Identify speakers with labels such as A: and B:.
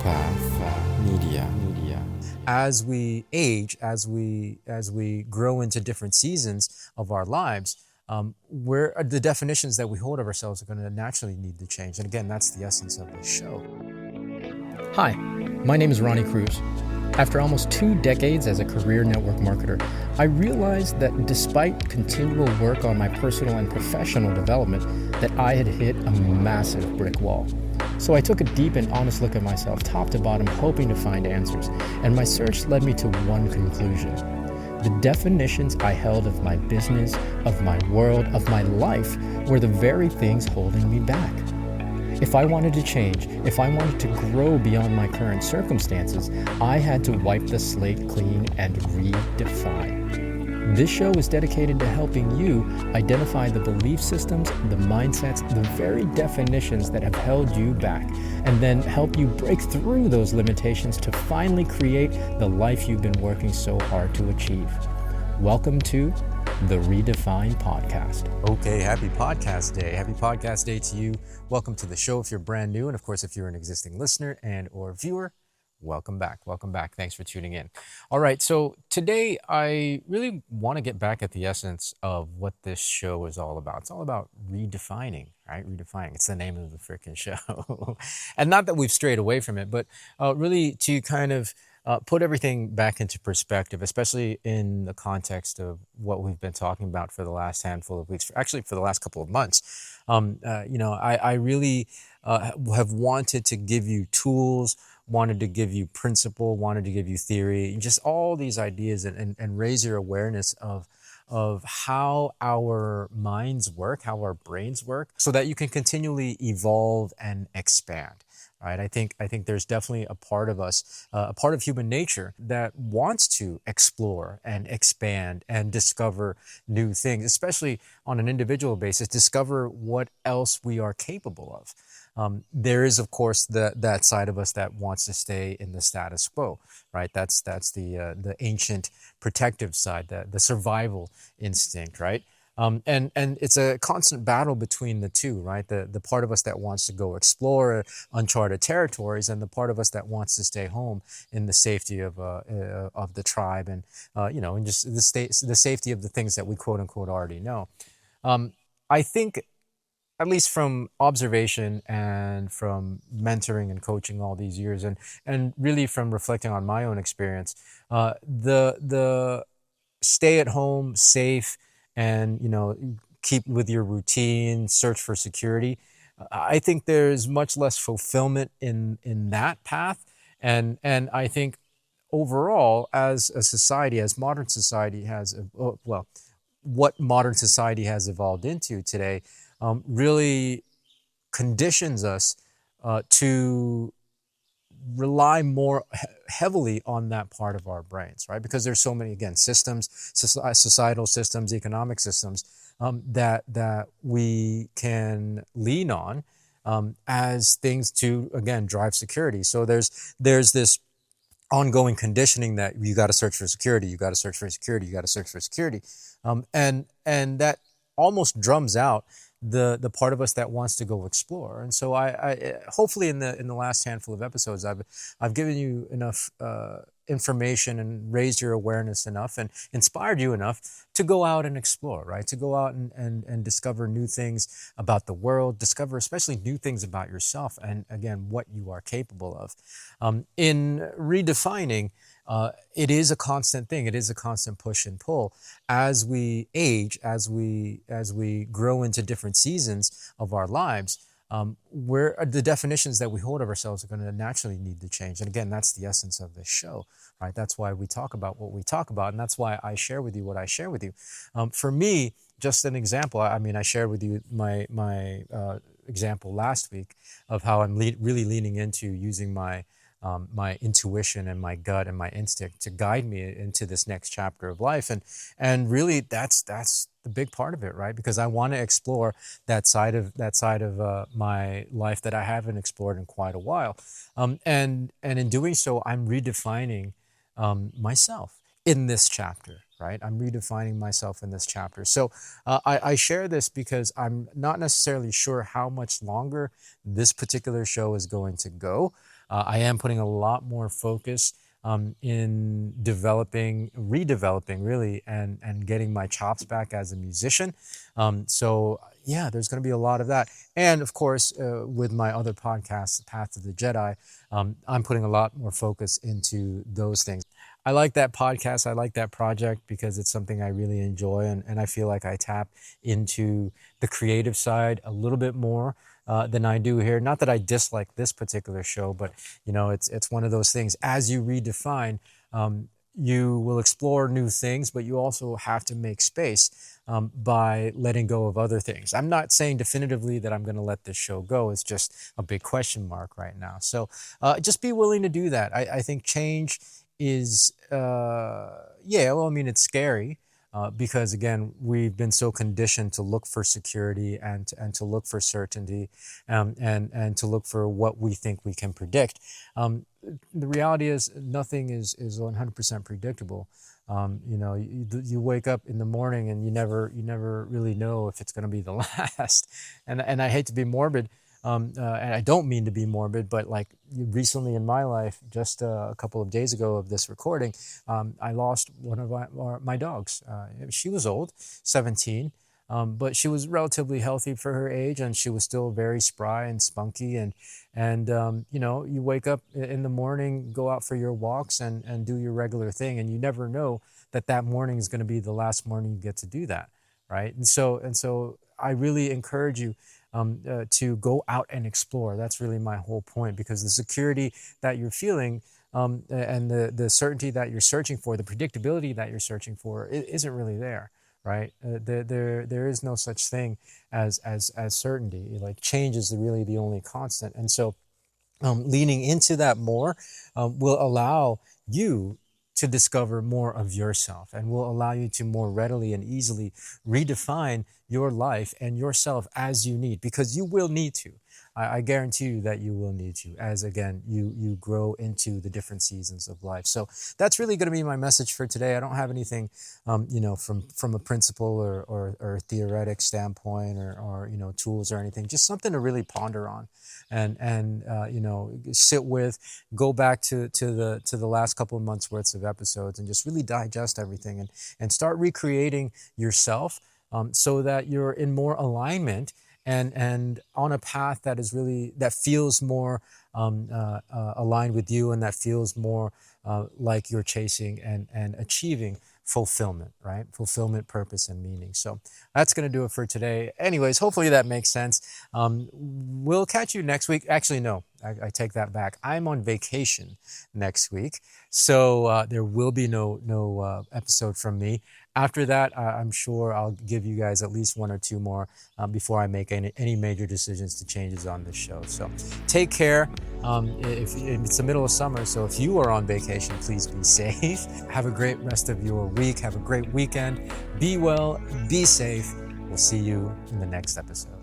A: Media.
B: As we age, as we grow into different seasons of our lives, where the definitions that we hold of ourselves are going to naturally need to change. And again, that's the essence of this show.
C: Hi, my name is Ronnie Cruz. After almost 2 decades as a career network marketer, I realized that despite continual work on my personal and professional development, that I had hit a massive brick wall. So I took a deep and honest look at myself, top to bottom, hoping to find answers, and my search led me to one conclusion. The definitions I held of my business, of my world, of my life were the very things holding me back. If I wanted to change, if I wanted to grow beyond my current circumstances, I had to wipe the slate clean and redefine. This show is dedicated to helping you identify the belief systems, the mindsets, the very definitions that have held you back, and then help you break through those limitations to finally create the life you've been working so hard to achieve. Welcome to the Redefine Podcast.
B: Okay, happy podcast day. Happy podcast day to you. Welcome to the show if you're brand new. And of course, if you're an existing listener and or viewer, welcome back. Welcome back. Thanks for tuning in. All right, so today I really want to get back at the essence of what this show is all about. It's all about redefining, right? Redefining. It's the name of the freaking show. And not that we've strayed away from it, but really to kind of put everything back into perspective, especially in the context of what we've been talking about for the last handful of weeks, actually for the last couple of months. I really have wanted to give you tools, wanted to give you principle, wanted to give you theory, and just all these ideas and raise your awareness of how our minds work, how our brains work, so that you can continually evolve and expand. Right. I think there's definitely a part of us, a part of human nature that wants to explore and expand and discover new things, especially on an individual basis, discover what else we are capable of. There is, of course, that side of us that wants to stay in the status quo, right? That's the ancient protective side, the survival instinct, right? And it's a constant battle between the two, right? The part of us that wants to go explore uncharted territories, and the part of us that wants to stay home in the safety of the tribe, and and just the safety of the things that we quote unquote already know. I think, at least from observation and from mentoring and coaching all these years, and really from reflecting on my own experience, the stay at home, safe, and keep with your routine, search for security. I think there's much less fulfillment in that path, and I think overall, as a society, as modern society has, what modern society has evolved into today, really conditions us to rely more heavily on that part of our brains, right? Because there's so many, again, systems, societal systems, economic systems that we can lean on as things to, again, drive security. So there's this ongoing conditioning that you got to search for security, you got to search for security, you got to search for security, and that almost drums out the part of us that wants to go explore. And so I hopefully in the last handful of episodes, I've given you enough information and raised your awareness enough and inspired you enough to go out and explore, right? To go out and discover new things about the world, discover especially new things about yourself, and again, what you are capable of. In redefining, it is a constant thing. It is a constant push and pull as we age, as we grow into different seasons of our lives, where the definitions that we hold of ourselves are going to naturally need to change. And again, that's the essence of this show, right? That's why we talk about what we talk about, and that's why I share with you what I share with you. For me, just an example. I mean, I shared with you my example last week of how I'm really leaning into using my intuition and my gut and my instinct to guide me into this next chapter of life. And really that's the big part of it, right? Because I want to explore that side of my life that I haven't explored in quite a while. And in doing so, I'm redefining myself in this chapter, right? I'm redefining myself in this chapter. So I share this because I'm not necessarily sure how much longer this particular show is going to go. I am putting a lot more focus in redeveloping really, and getting my chops back as a musician. So yeah, there's going to be a lot of that. And of course, with my other podcast, Path of the Jedi, I'm putting a lot more focus into those things. I like that podcast. I like that project because it's something I really enjoy. And I feel like I tap into the creative side a little bit more than I do here. Not that I dislike this particular show, but it's one of those things. As you redefine, you will explore new things, but you also have to make space by letting go of other things. I'm not saying definitively that I'm going to let this show go. It's just a big question mark right now. So just be willing to do that. I think change is, it's scary. Because again, we've been so conditioned to look for security and to look for certainty, and to look for what we think we can predict. The reality is nothing is 100% predictable. You wake up in the morning and you never really know if it's going to be the last. And I hate to be morbid. And I don't mean to be morbid, but like recently in my life, just a couple of days ago of this recording, I lost one of my dogs. She was old, 17, but she was relatively healthy for her age, and she was still very spry and spunky. And you wake up in the morning, go out for your walks, and do your regular thing, and you never know that morning is going to be the last morning you get to do that, right? And so I really encourage you to go out and explore. That's really my whole point, because the security that you're feeling, and the certainty that you're searching for, the predictability that you're searching for, isn't really there, right? There is no such thing as certainty. Like, change is really the only constant. And so leaning into that more will allow you to discover more of yourself, and will allow you to more readily and easily redefine your life and yourself as you need, because you will need to. I guarantee you that you will need to, as again, you grow into the different seasons of life. So that's really going to be my message for today. I don't have anything, from a principle or theoretic standpoint, or tools or anything. Just something to really ponder on, and sit with, go back to the last couple of months worth of episodes, and just really digest everything, and start recreating yourself, so that you're in more alignment and on a path that feels more aligned with you, and that feels more like you're chasing and achieving fulfillment, right? Fulfillment, purpose, and meaning. So that's going to do it for today. Anyways, hopefully that makes sense. We'll catch you next week. Actually, no, I take that back. I'm on vacation next week, so there will be no episode from me. After that, I'm sure I'll give you guys at least one or two more before I make any major decisions to changes on this show. So take care. If it's the middle of summer, so if you are on vacation, please be safe. Have a great rest of your week. Have a great weekend. Be well, be safe. We'll see you in the next episode.